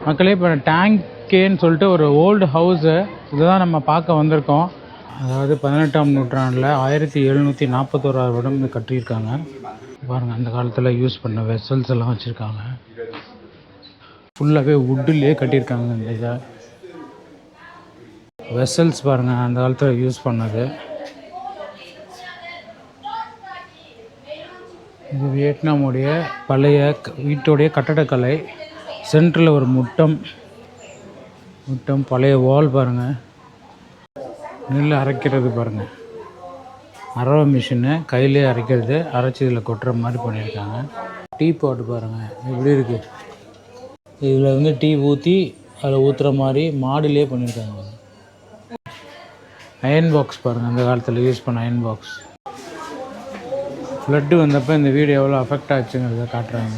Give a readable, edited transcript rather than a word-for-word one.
மக்களே இப்போ டேங்கேன்னு சொல்லிட்டு ஒரு ஓல்டு ஹவுஸு இதுதான் நம்ம பார்க்க வந்திருக்கோம். அதாவது 18ஆம் நூற்றாண்டில் 1741 வருடம் கட்டியிருக்காங்க. பாருங்கள், அந்த காலத்தில் யூஸ் பண்ண வெசல்ஸ் எல்லாம் வச்சுருக்காங்க. ஃபுல்லாகவே வுட்டுலேயே கட்டியிருக்காங்க. இந்த இதை வெசல்ஸ் பாருங்கள், அந்த காலத்தில் யூஸ் பண்ணது. இது வியட்நாமுடைய பழைய வீட்டுடைய கட்டடக்கலை. சென்டரில் ஒரு முட்டம் பழைய வால் பாருங்கள். நெல் அரைக்கிறது பாருங்கள், அரவை மிஷினு கையிலே அரைக்கிறது, அரைச்சி இதில் கொட்டுற மாதிரி பண்ணியிருக்காங்க. டீ பாட்டு பாருங்கள் எப்படி இருக்குது. இதில் வந்து டீ ஊற்றி அதில் ஊற்றுற மாதிரி மாடுலேயே பண்ணியிருக்காங்க. அயன் பாக்ஸ் பாருங்கள், அந்த காலத்தில் யூஸ் பண்ண அயன் பாக்ஸ். ஃப்ளட்டு வந்தப்போ இந்த வீடு எவ்வளோ அஃபெக்ட் ஆச்சுங்கிறத காட்டுறாங்க.